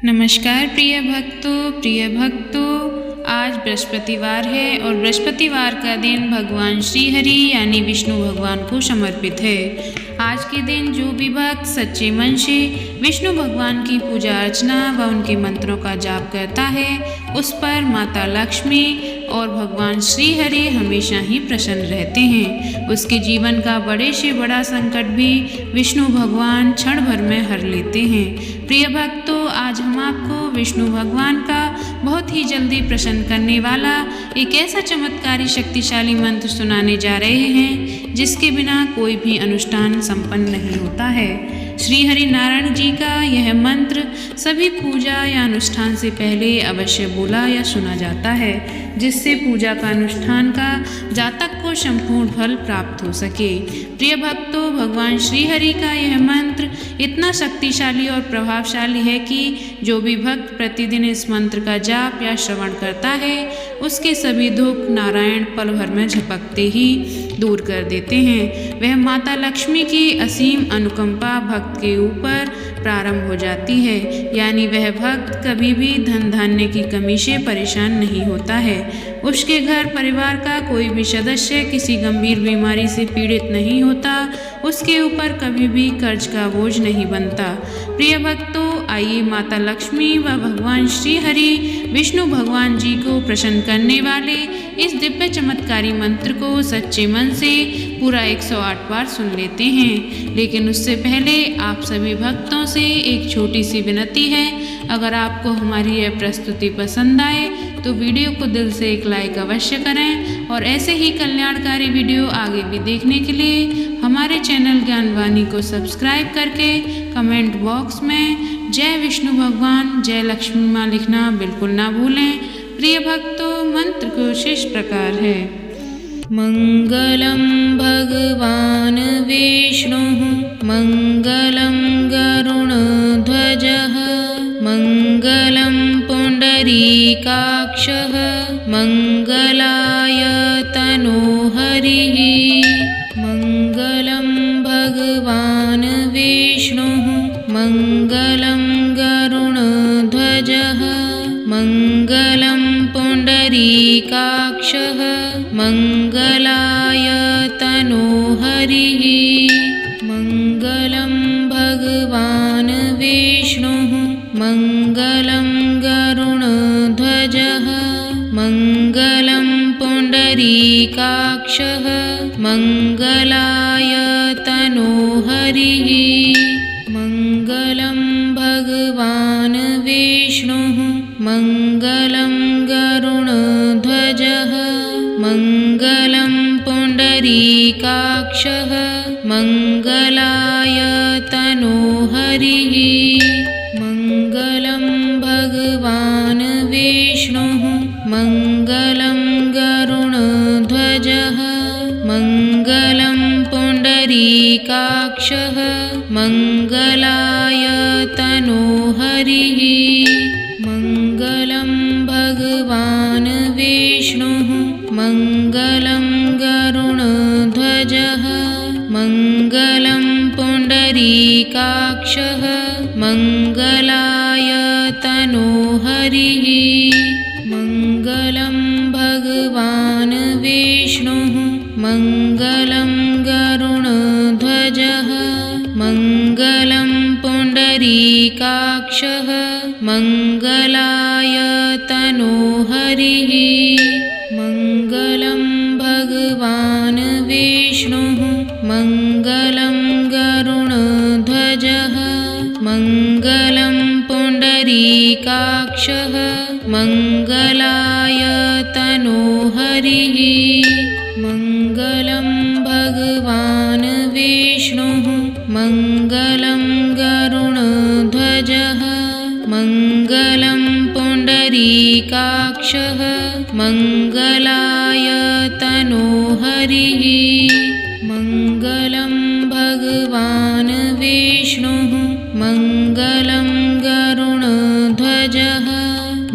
नमस्कार प्रिय भक्तों, आज बृहस्पतिवार है और बृहस्पतिवार का दिन भगवान श्री हरि यानी विष्णु भगवान को समर्पित है। आज के दिन जो भी भक्त सच्चे मन से विष्णु भगवान की पूजा अर्चना व उनके मंत्रों का जाप करता है उस पर माता लक्ष्मी और भगवान श्री हरि हमेशा ही प्रसन्न रहते हैं। उसके जीवन का बड़े से बड़ा संकट भी विष्णु भगवान क्षण भर में हर लेते हैं। प्रिय भक्तों, आज हम आपको विष्णु भगवान का बहुत ही जल्दी प्रसन्न करने वाला एक ऐसा चमत्कारी शक्तिशाली मंत्र सुनाने जा रहे हैं जिसके बिना कोई भी अनुष्ठान संपन्न नहीं होता है। श्री हरि नारायण जी का यह मंत्र सभी पूजा या अनुष्ठान से पहले अवश्य बोला या सुना जाता है, जिससे पूजा का अनुष्ठान का जातक को संपूर्ण फल प्राप्त हो सके। प्रिय भक्तों, भगवान श्री हरि का यह मंत्र इतना शक्तिशाली और प्रभावशाली है कि जो भी भक्त प्रतिदिन इस मंत्र का जाप या श्रवण करता है उसके सभी दुख नारायण पल भर में झपकते ही दूर कर देते हैं। वह माता लक्ष्मी की असीम अनुकंपा भक्त के ऊपर प्रारंभ हो जाती है, यानी वह भक्त कभी भी धन धान्य की कमी से परेशान नहीं होता है। उसके घर परिवार का कोई भी सदस्य किसी गंभीर बीमारी से पीड़ित नहीं होता, उसके ऊपर कभी भी कर्ज का बोझ नहीं बनता। प्रिय भक्तों, आइए माता लक्ष्मी व भगवान श्री हरि विष्णु भगवान जी को प्रसन्न करने वाले इस दिव्य चमत्कारी मंत्र को सच्चे मन से पूरा 108 बार सुन लेते हैं। लेकिन उससे पहले आप सभी भक्तों से एक छोटी सी विनती है, अगर आपको हमारी यह प्रस्तुति पसंद आए तो वीडियो को दिल से एक लाइक अवश्य करें और ऐसे ही कल्याणकारी वीडियो आगे भी देखने के लिए हमारे चैनल ज्ञानवाणी को सब्सक्राइब करके कमेंट बॉक्स में जय विष्णु भगवान जय लक्ष्मी माँ लिखना बिल्कुल ना भूलें। प्रिय भक्तों, मंत्र कुछ इस प्रकार है। मंगलम भगवान विष्णुः मंगलम गरुणध्वजः मंगलम पुंडरीकाक्षः मंगलाय तनोहरिः। मंगलम भगवान विष्णुः मंगलम गरुणध्वजः मंगलम पुंडरीकाक्षः मंगलाय तनोहरिः। मंगलम भगवान विष्णुः मंगलम गरुणध्वजः मंगलम पुंडरीकाक्षः मंगलाय तनोहरिः। मंगलम भगवान विष्णुः मंगलम गरुणध्वजः मंगलम पुंडरीकाक्षः मंगलाय तनोहरिः। मंगलम भगवान विष्णुः मंगलम गरुणध्वजः मंगलम पुंडरीकाक्षः मंगलाय तनोहरिः। मंगलम भगवान विष्णुः मंगलम गरुणध्वजः मंगलम पुंडरीकाक्षः मंगलाय तनोहरिः। मंगलम भगवान विष्णुः मंगलम गरुणध्वजः मंगलम पुंडरीकाक्षः मंगलाय तनोहरिः। मंगलम भगवान विष्णुः मंगलम गरुणध्वजः मंगलम पुंडरीकाक्षः मंगलाय तनोहरिः। मंगलम भगवान विष्णुः मंगलम गरुणध्वजः मंगलम पुंडरीकाक्षः मंगलाय तनोहरिः। मंगलम भगवान विष्णुः मंगलम गरुणध्वजः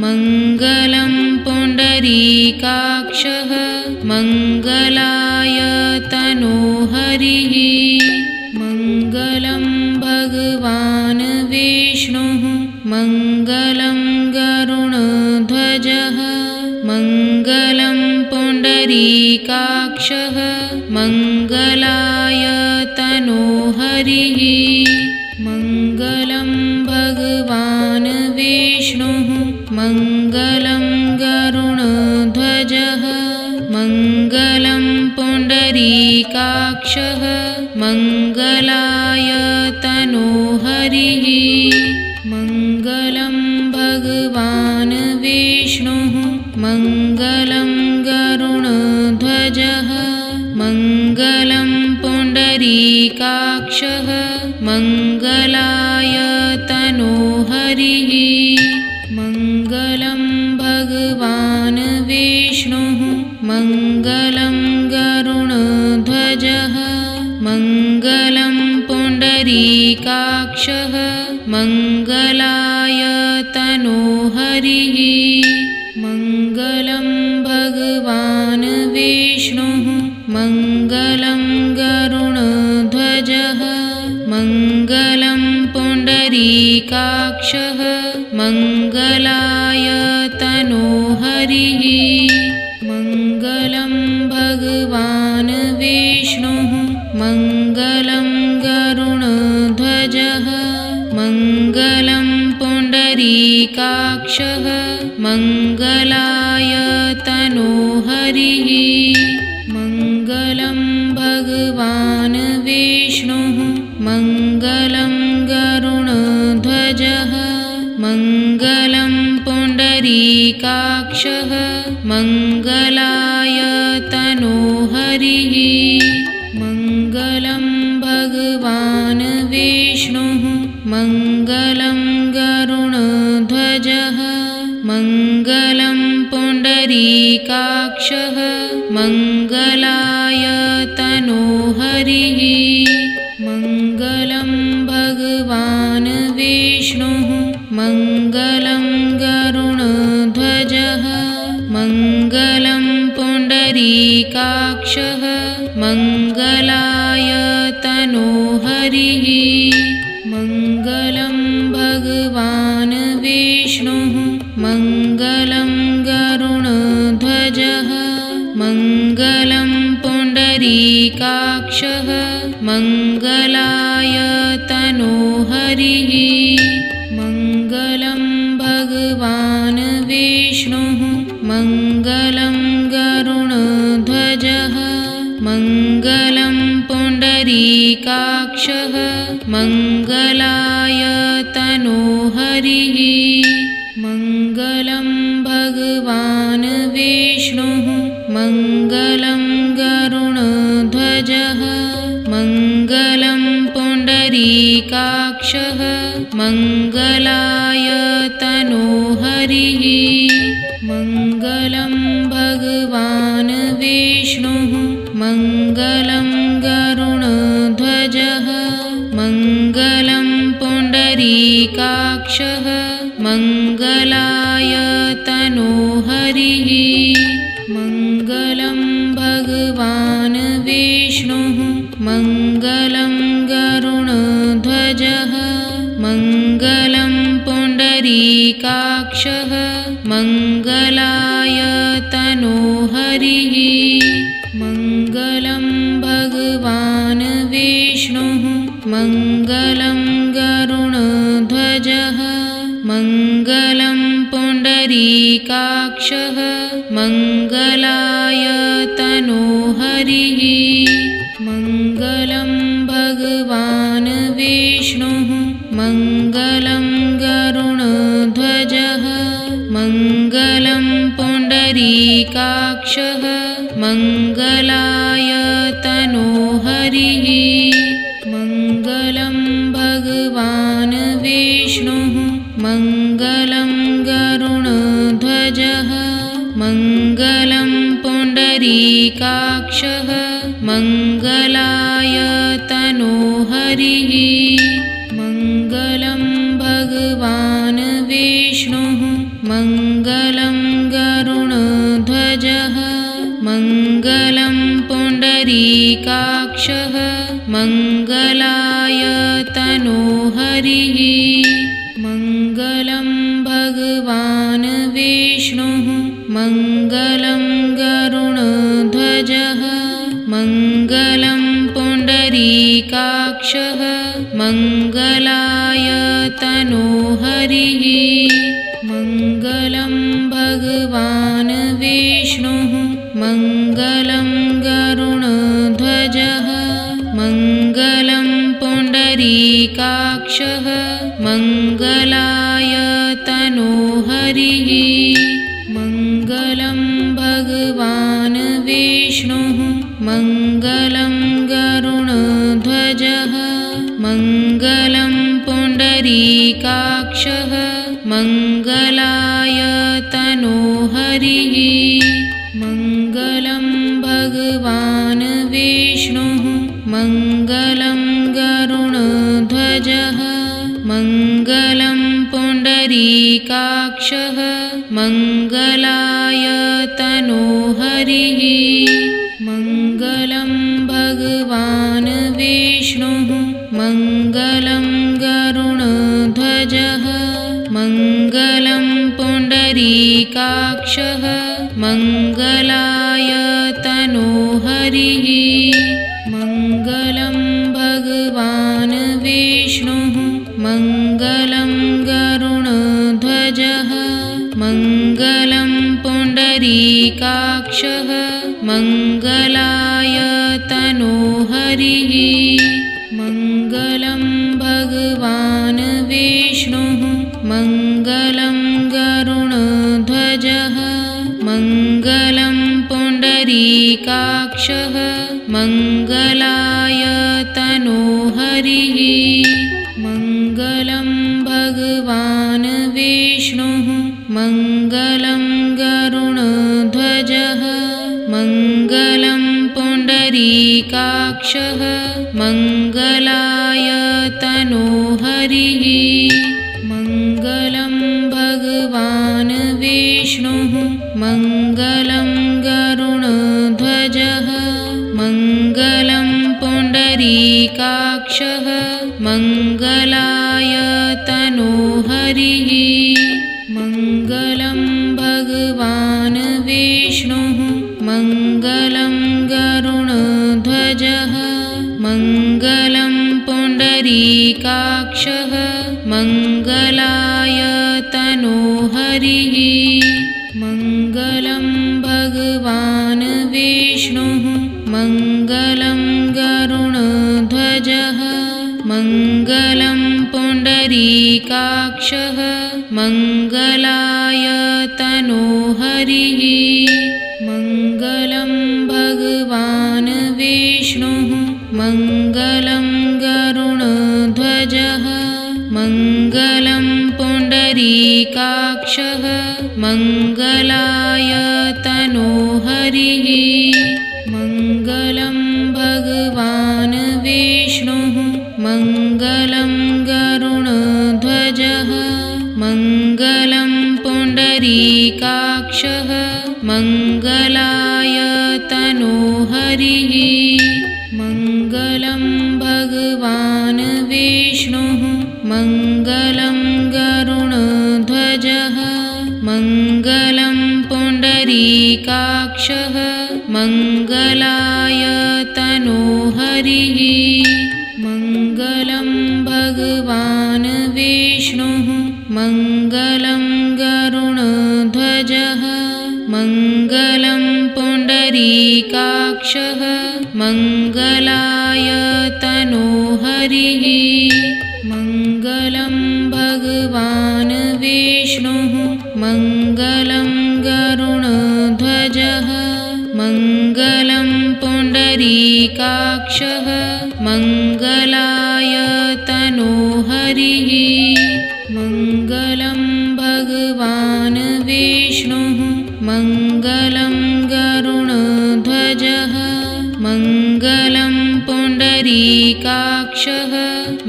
मंगलम पुंडरीकाक्षः मंगलाय तनोहरिः। मंगलम भगवान विष्णुः मङ्गलं गरुडध्वजः मङ्गलं पुण्डरीकाक्षः मङ्गलाय तनोहरिः मङ्गलं भगवान् विष्णुः मङ्गलं गरुडध्वजः मङ्गलं पुण्डरीकाक्षः मङ्गलाय तनोहरिः मङ्गलं भगवान् विष्णुः मङ्गलं गरुडध्वजः मङ्गलं पुण्डरीकाक्षः मङ्गलाय तनोहरिः मङ्गलं भगवान् विष्णुः मङ्गलं गरुडध्वजः मङ्गलं पुण्डरीकाक्षः मङ्गलाय तनोहरिः मङ्गलं भगवान् विष्णुः मङ्गलं गरुडध्वजः मङ्गलं पुण्डरीकाक्षः मङ्गलाय तनोहरिः मङ्गलं भगवान् विष्णुः मङ्गलं गरुडध्वजः मङ्गलं पुण्डरीकाक्षः मङ्गलाय तनोहरिः मङ्गलं भगवान् विष्णुः मङ्गलं गरुडध्वजः मङ्गलं पुण्डरीकाक्षः मङ्गलाय तनोहरिः मङ्गलं भगवान् विष्णुः मङ्गलं गरुडध्वजः मङ्गलं पुण्डरीकाक्षः मङ्गलाय तनोहरिः मङ्गलं भगवान् विष्णुः मङ्गलं गरुडध्वजः मङ्गलं पुण्डरीकाक्षः मङ्गलाय तनोहरिः मङ्गलं भगवान् विष्णुः मङ्गलं गरुडध्वजः मङ्गलं पुण्डरीकाक्षः मङ्गलाय तनोहरिः मङ्गलं भगवान् विष्णुः मङ्गलं गरुडध्वजः मङ्गलं पुण्डरीकाक्षः मङ्गलाय तनोहरिः मङ्गलं भगवान् विष्णुः मङ्गलं गरुडध्वजः मङ्गलं पुण्डरीकाक्षः मङ्गलाय तनोहरिः मङ्गलं भगवान् विष्णुः मङ्गलं गरुडध्वजः मङ्गलं पुण्डरीकाक्षः मङ्गलाय तनोहरिः मङ्गलं भगवान् विष्णुः मङ्गलं गरुडध्वजः मङ्गलं पुण्डरीकाक्षः मङ्गलाय तनोहरिः मङ्गलं भगवान् विष्णुः मङ्गलं गरुडध्वजः मङ्गलं पुण्डरीकाक्षः मङ्गलाय तनोहरिः मङ्गलं भगवान् विष्णुः मङ्गलं गरुडध्वजः मङ्गलं पुण्डरीकाक्षः मङ्गलाय तनोहरिः मङ्गलं भगवान् विष्णुः मङ्गलं गरुडध्वजः मङ्गलं पुण्डरीकाक्षः मङ्गलाय तनोहरिः मङ्गलं भगवान् विष्णुः मङ्गलं गरुडध्वजः मङ्गलं पुण्डरीकाक्षः मङ्गलाय तनोहरिः मङ्गलं गरुडध्वजः मङ्गलं पुण्डरीकाक्षः मङ्गलाय तनोहरिः मङ्गलं भगवान् विष्णुः मङ्गलं गरुडध्वजः मङ्गलं पुण्डरीकाक्षः मङ्गलाय तनोहरिः मङ्गलं भगवान् विष्णुः मङ्गलं गरुडध्वजः मङ्गलं पुण्डरीकाक्षः मङ्गलाय तनोहरिः मङ्गलं भगवान् विष्णुः मङ्गलं गरुडध्वजः मङ्गलं पुण्डरीकाक्षः मङ्गलाय तनोहरिः मङ्गलं भगवान् विष्णुः मङ्गलं गरुडध्वजः मङ्गलं पुण्डरीकाक्षः मङ्गलाय तनोहरिः मङ्गलं भगवान् विष्णुः मङ्गलं गरुडध्वजः मङ्गलं पुण्डरीकाक्षः मङ्गलाय तनोहरिः मङ्गलं भगवान् विष्णुः मङ्गलं गरुडध्वजः मङ्गलं पुण्डरीकाक्षः मङ्गलाय तनोहरिः मङ्गलं भगवान् विष्णुः मङ्गलं गरुडध्वजः मङ्गलं पुण्डरीकाक्षः मङ्गलाय तनोहरिः मङ्गलं भगवान् विष्णुः मङ्गलं गरुडध्वजः मङ्गलं पुण्डरीकाक्षः मङ्गलाय तनोहरिः मङ्गलं भगवान् विष्णुः मङ्गलं गरुडध्वजः मङ्गलं पुण्डरीकाक्षः मङ्गलाय तनोहरिः मङ्गलं भगवान् विष्णुः मङ्गलं गरुडध्वजः मङ्गलं पुण्डरीकाक्षः मङ्गलाय तनोहरिः मङ्गलं भगवान् विष्णुः मङ्गलं गरुडध्वजः मङ्गलं पुण्डरीकाक्षः मङ्गलाय तनोहरिः मङ्गलं भगवान् विष्णुः मङ्गलं गरुडध्वजः मङ्गलं पुण्डरीकाक्षः मङ्गलाय तनोहरिः मङ्गलं भगवान् विष्णुः मङ्गलं गरुडध्वजः मङ्गलं पुण्डरीकाक्षः मङ्गलाय तनोहरिः मङ्गलं भगवान् विष्णुः मङ्गलं गरुडध्वजः मङ्गलं पुण्डरीकाक्षः मङ्गलाय तनोहरिः मङ्गलं भगवान् विष्णुः मङ्गलं गरुडध्वजः मङ्गलं पुण्डरीकाक्षः मङ्गलाय तनोहरिः मङ्गलं भगवान् विष्णुः मङ्गलं गरुडध्वजः मङ्गलं पुण्डरीकाक्षः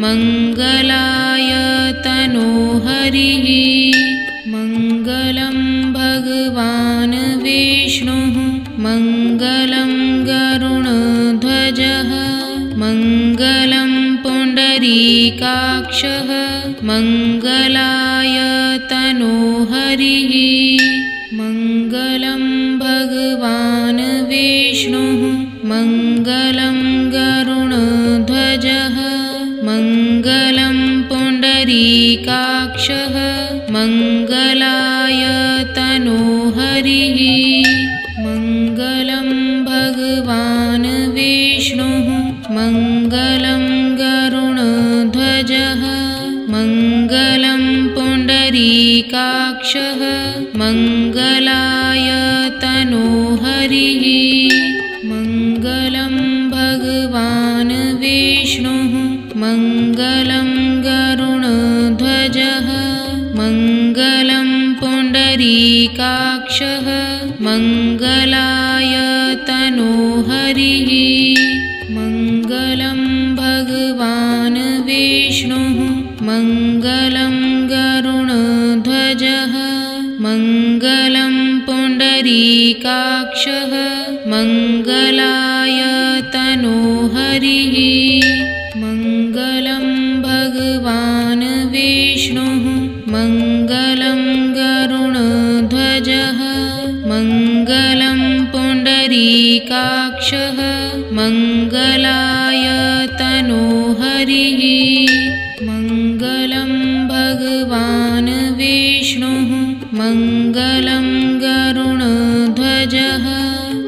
मङ्गलाय तनोहरिः मङ्गलं भगवान् विष्णुः मङ्गलं गरुडध्वजः मङ्गलं पुण्डरीकाक्षः मङ्गलाय तनोहरिः मङ्गलं मङ्गलं गरुडध्वजः मङ्गलं पुण्डरीकाक्षः मङ्गलाय तनोहरिः मङ्गलं भगवान् विष्णुः मङ्गलं गरुडध्वजः मङ्गलं पुण्डरीकाक्षः मङ्गलाय तनोहरिः मङ्गलं भगवान् विष्णुः मङ्गलं गरुडध्वजः मङ्गलं पुण्डरीकाक्षः मङ्गलाय तनोहरिः मङ्गलं भगवान् विष्णुः मङ्गलं गरुडध्वजः मङ्गलं पुण्डरीकाक्षः मङ्गलाय तनोहरिः मङ्गलं भगवान् विष्णुः मङ्गलं गरुडध्वजः मङ्गलं पुण्डरीकाक्षः मङ्गलाय तनोहरिः मङ्गलं भगवान् विष्णुः मङ्गलं गरुडध्वजः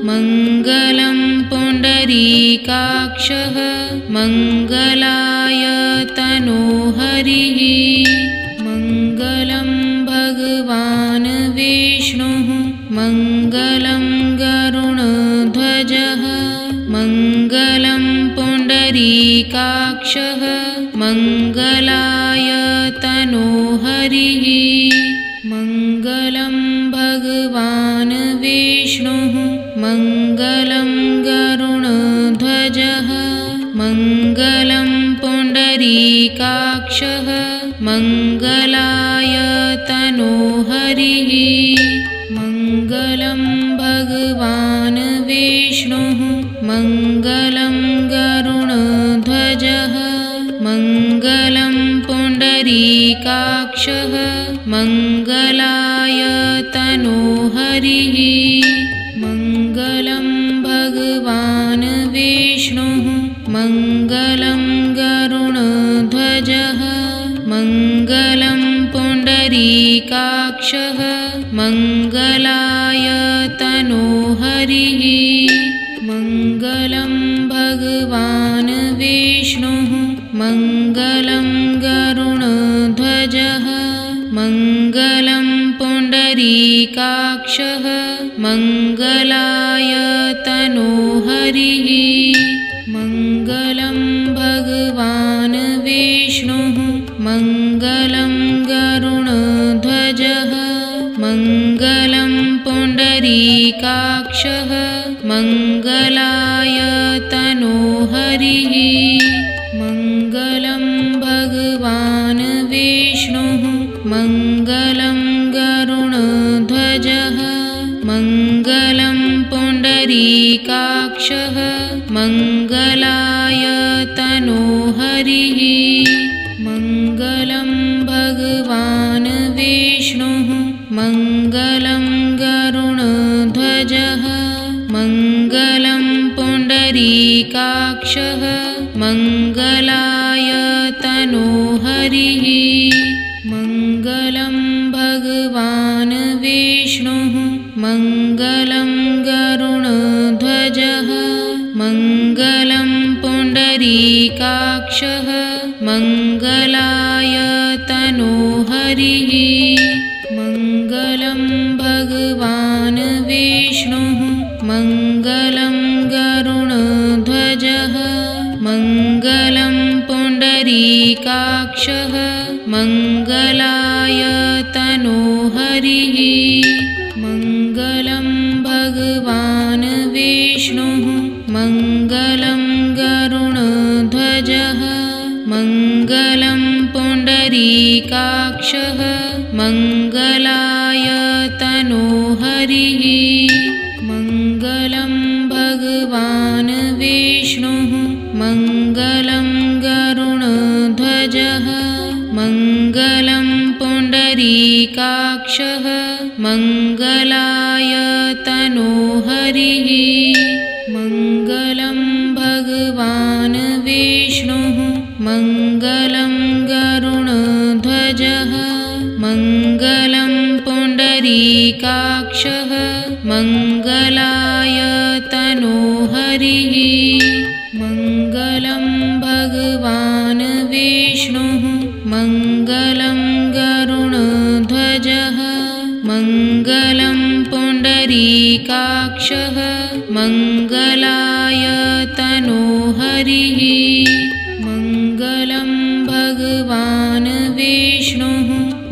मङ्गलं पुण्डरीकाक्षः मङ्गलाय तनोहरिः मङ्गलं भगवान् विष्णुः मङ्गलं गरुडध्वजः मङ्गलं पुण्डरीकाक्षः मङ्गलाय तनोहरिः मङ्गलं भगवान् विष्णुः मङ्गलं गरुडध्वजः मङ्गलं पुण्डरीकाक्षः मङ्गलाय तनोहरिः मङ्गलं भगवान् विष्णुः मङ्गलं गरुडध्वजः मङ्गलं पुण्डरीकाक्षः मङ्गलाय तनोहरिः मङ्गलं भगवान् विष्णुः मङ्गलं गरुडध्वजः मङ्गलं पुण्डरीकाक्षः मङ्गलाय तनोहरिः मङ्गलं भगवान् विष्णुः मङ्गलं गरुडध्वजः मङ्गलं पुण्डरीकाक्षः मङ्गलाय तनोहरिः मङ्गलं भगवान् विष्णुः मङ्गलं गरुडध्वजः मङ्गलं पुण्डरीकाक्षः मङ्गलाय तनोहरिः मङ्गलं भगवान् विष्णुः मङ्गलं गरुडध्वजः मङ्गलं पुण्डरीकाक्षः मङ्गलाय तनोहरिः मङ्गलं भगवान् विष्णुः मङ्गलं गरुडध्वजः मङ्गलं पुण्डरीकाक्षः मङ्गलाय तनोहरिः मङ्गलं भगवान् विष्णुः मङ्गलं गरुडध्वजः मङ्गलं पुण्डरीकाक्षः मङ्गलाय तनोहरिः मङ्गलं भगवान् विष्णुः मङ्गलं गरुडध्वजः मङ्गलं पुण्डरीकाक्षः मङ्गलाय तनोहरिः मङ्गलं भगवान् विष्णुः मङ्गलं गरुडध्वजः मङ्गलं पुण्डरीकाक्षः मङ्गलाय तनोहरिः मङ्गलं भगवान् विष्णुः मङ्गलं गरुडध्वजः मङ्गलं पुण्डरीकाक्षः मङ्गलाय तनोहरिः मङ्गलं मङ्गलं गरुडध्वजः मङ्गलं पुण्डरीकाक्षः मङ्गलाय तनोहरिः मङ्गलं भगवान् विष्णुः मङ्गलं गरुडध्वजः मङ्गलं पुण्डरीकाक्षः मङ्गलाय तनोहरिः मङ्गलं भगवान् विष्णुः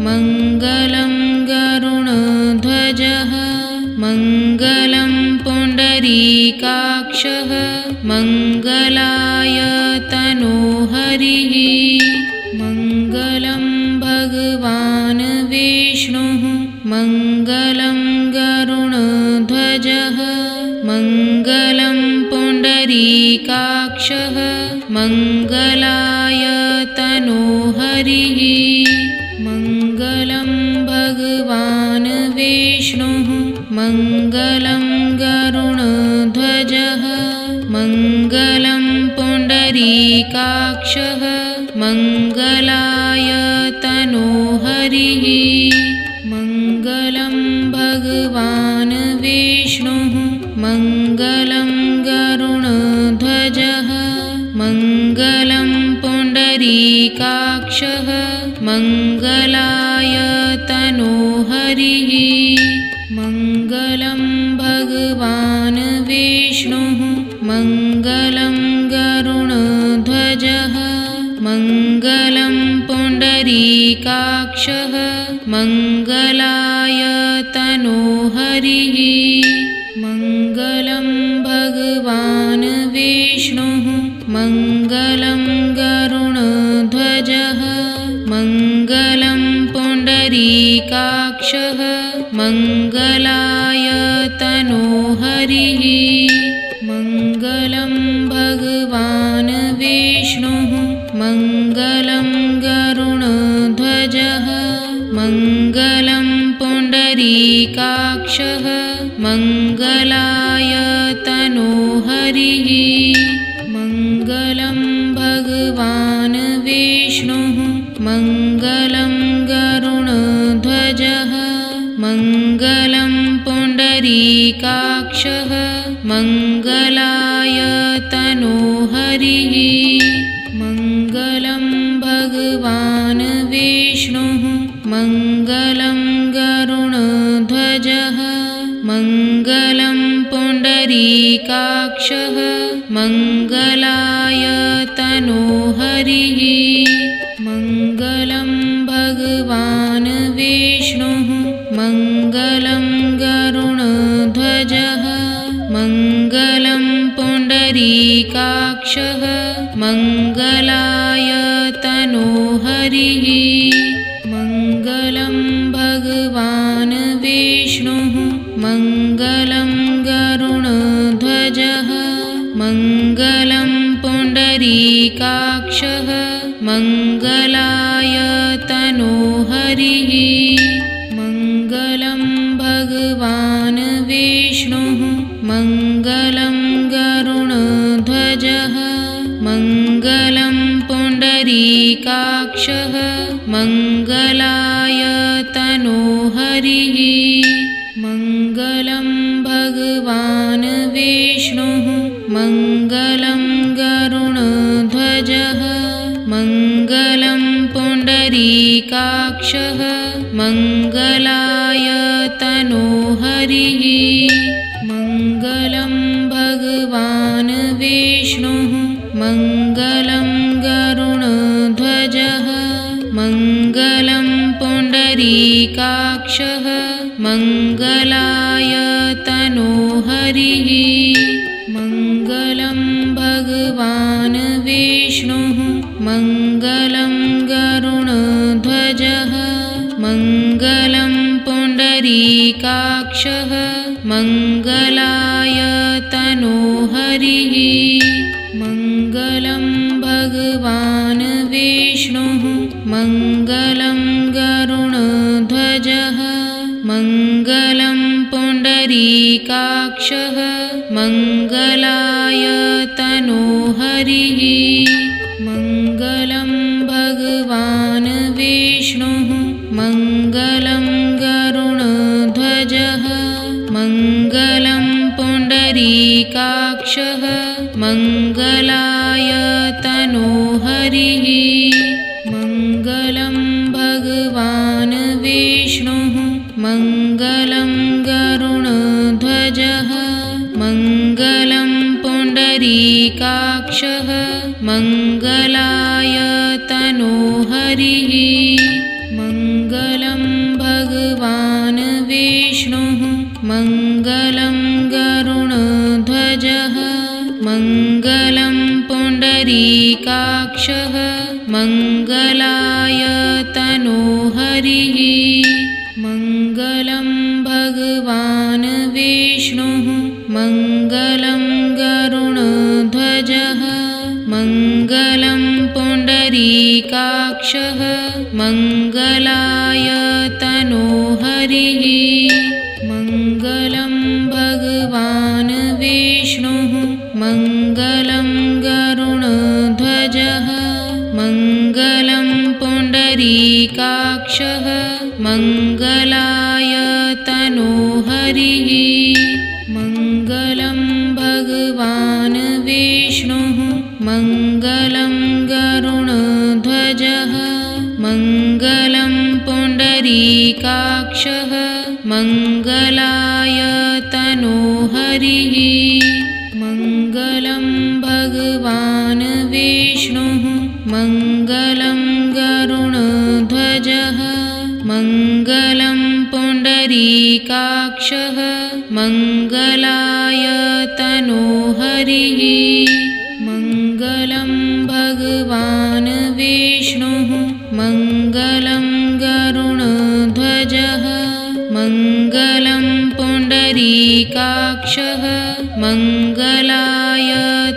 मङ्गलं गरुडध्वजः मङ्गलं पुण्डरीकाक्षः मङ्गलाय तनोहरिः मङ्गलं भगवान् विष्णुः मङ्गलं गरुडध्वजः मङ्गलं पुण्डरीकाक्षः मङ्गलाय तनोहरिः मङ्गलं भगवान् विष्णुः मङ्गलं गरुडध्वजः मङ्गलं पुण्डरीकाक्षः मङ्गलाय तनोहरिः मङ्गलं भगवान् विष्णुः मङ्गलं गरुडध्वजः मङ्गलं पुण्डरीकाक्षः मङ्गलाय तनोहरिः मङ्गलं भगवान् विष्णुः मङ्गलं गरुडध्वजः मङ्गलं पुण्डरीकाक्षः मङ्गलाय तनोहरिः मङ्गलं भगवान् विष्णुः मङ्गलं गरुडध्वजः मङ्गलं पुण्डरीकाक्षः मङ्गलाय तनोहरिः मङ्गलं भगवान् विष्णुः मङ्गलं गरुडध्वजः मङ्गलं पुण्डरीकाक्षः मङ्गलाय तनोहरिः मङ्गलं भगवान् विष्णुः मङ्गलं गरुडध्वजः मङ्गलं पुण्डरीकाक्षः मङ्गलाय तनोहरिः मङ्गलं भगवान् विष्णुः मङ्गलं गरुडध्वजः मङ्गलं पुण्डरीकाक्षः मङ्गलाय तनोहरिः मङ्गलं भगवान् विष्णुः मङ्गलं गरुडध्वजः मङ्गलं पुण्डरीकाक्षः मङ्गलाय तनोहरिः मङ्गलं भगवान् विष्णुः मङ्गलं गरुडध्वजः मङ्गलं पुण्डरीकाक्षः मङ्गलाय तनोहरिः मङ्गलं भगवान् विष्णुः मङ्गलं गरुडध्वजः मङ्गलं पुण्डरीकाक्षः मङ्गलाय तनोहरिः मङ्गलं भगवान् विष्णुः मङ्गलं गरुडध्वजः मङ्गलं पुण्डरीकाक्षः मङ्गलाय तनोहरिः मङ्गलं भगवान् विष्णुः मङ्गलं गरुडध्वजः मङ्गलं पुण्डरीकाक्षः मङ्गलाय तनोहरिः मङ्गलं भगवान् विष्णुः मङ्गलं गरुडध्वजः मङ्गलं पुण्डरीकाक्षः मङ्गलाय तनोहरिः मङ्गलं भगवान् विष्णुः मङ्गलं गरुडध्वजः मङ्गलं पुण्डरीकाक्षः मङ्गलाय तनोहरिः मङ्गलं मङ्गलं गरुडध्वजः मङ्गलं पुण्डरीकाक्षः मङ्गलाय तनोहरिः मङ्गलं भगवान् विष्णुः मङ्गलं गरुडध्वजः मङ्गलं पुण्डरीकाक्षः मङ्गलाय तनोहरिः मङ्गलं भगवान् विष्णुः मङ्गलं गरुडध्वजः मङ्गलं पुण्डरीकाक्षः मङ्गलाय तनोहरिः मङ्गलं भगवान् विष्णुः मङ्गलं गरुडध्वजः मङ्गलं पुण्डरीकाक्षः मङ्गलाय तनोहरिः मङ्गलं भगवान् विष्णुः मङ्गलं गरुडध्वजः मङ्गलं पुण्डरीकाक्षः मङ्गलाय तनोहरिः मङ्गलं भगवान् विष्णुः मङ्गलं गरुडध्वजः मङ्गलं पुण्डरीकाक्षः मङ्गलाय तनोहरिः मङ्गलं भगवान् विष्णुः मङ्गलं गरुडध्वजः मङ्गलं पुण्डरीकाक्षः मङ्गलाय तनोहरिः मङ्गलं भगवान् विष्णुः मङ्गलं गरुडध्वजः मङ्गलं पुण्डरीकाक्षः मङ्गलाय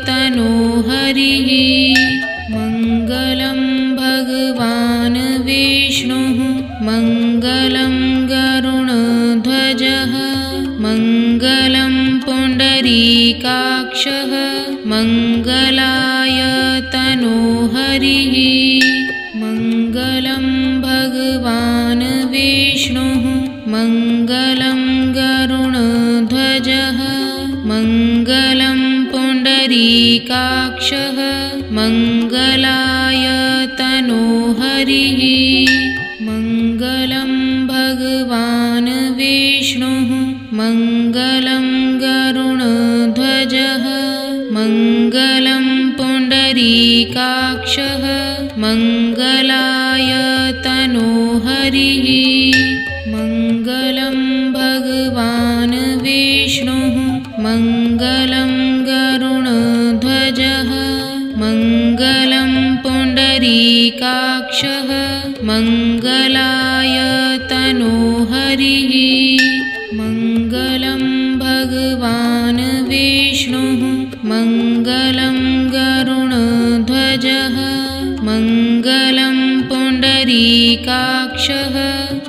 तनोहरिः मङ्गलं भगवान् विष्णुः मङ्गलं गरुडध्वजः मङ्गलं पुण्डरीकाक्षः मङ्गलाय तनोहरिः मङ्गलं भगवान् विष्णुः मङ्गलं गरुडध्वजः मङ्गलं पुण्डरीकाक्षः मङ्गलाय तनोहरिः मङ्गलं भगवान् विष्णुः मङ्गलं गरुडध्वजः मङ्गलं पुण्डरीकाक्षः मङ्गलाय तनोहरिः मङ्गलं भगवान् विष्णुः मङ्गलं गरुडध्वजः मङ्गलं पुण्डरीकाक्षः मङ्गलाय तनोहरिः मङ्गलं भगवान् विष्णुः मङ्गलं गरुडध्वजः मङ्गलं पुण्डरीकाक्षः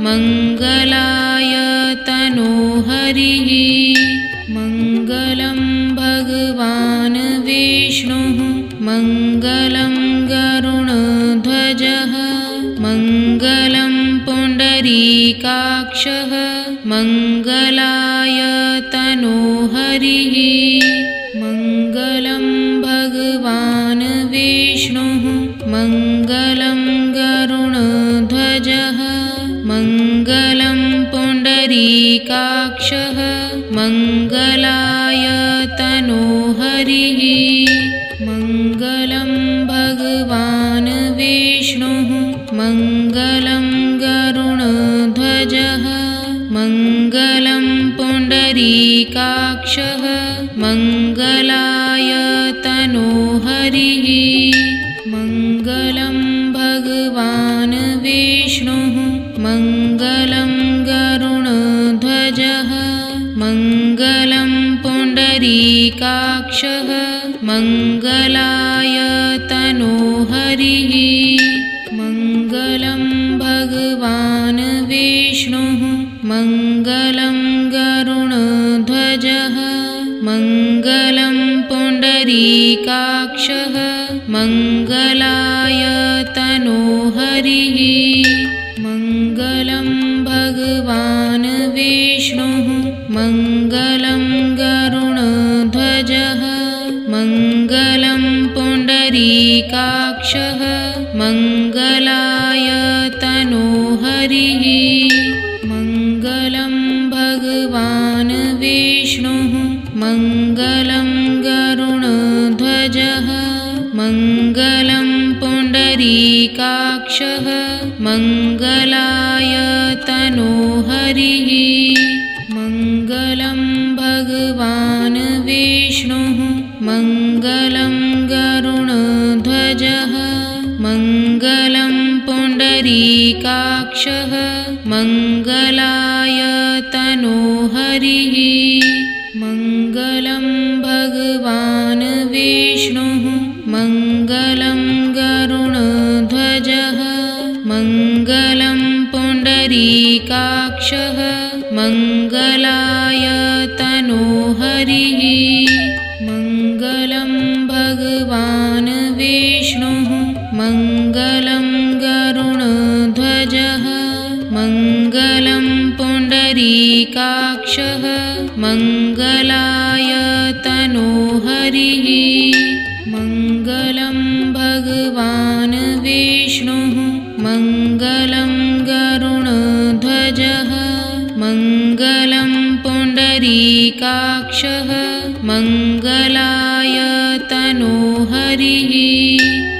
मङ्गलाय तनोहरिः मङ्गलं भगवान् विष्णुः मङ्गलं गरुडध्वजः मङ्गलं पुण्डरीकाक्षः मङ्गलाय तनोहरिः मङ्गलं भगवान् विष्णुः मङ्गलं गरुडध्वजः मङ्गलं पुण्डरीकाक्षः मङ्गलाय तनोहरिः मङ्गलं भगवान् विष्णुः मङ्गलं गरुडध्वजः मङ्गलं पुण्डरीकाक्षः मङ्गलाय तनोहरिः मङ्गलं भगवान् विष्णुः मङ्गलं गरुडध्वजः मङ्गलं पुण्डरीकाक्षः मङ्गलाय तनोहरिः मङ्गलं भगवान् विष्णुः मङ्गलं गरुडध्वजः मङ्गलं पुण्डरीकाक्षः मङ्गलाय तनोहरिः मङ्गलं विष्णुः मङ्गलं गरुडध्वजः मङ्गलं पुण्डरीकाक्षः मङ्गलाय तनोहरिः मङ्गलं भगवान् विष्णुः मङ्गलं गरुडध्वजः मङ्गलं पुण्डरीकाक्षः मङ्गलाय तनोहरिः मङ्गलं भगवान् विष्णुः मङ्गलं गरुडध्वजः मङ्गलं पुण्डरीकाक्षः मङ्गलाय तनोहरिः मङ्गलं भगवान् विष्णुः मङ्गलं गरुडध्वजः मङ्गलं पुण्डरीकाक्षः मङ्गलाय तनोहरिः मङ्गलं भगवान् विष्णुः मङ्गलं गरुडध्वजः मङ्गलं पुण्डरीकाक्षः मङ्गलाय तनोहरिः मङ्गलं भगवान् विष्णुः मङ्गलं गरुडध्वजः मङ्गलं पुण्डरीकाक्षः मङ्गलाय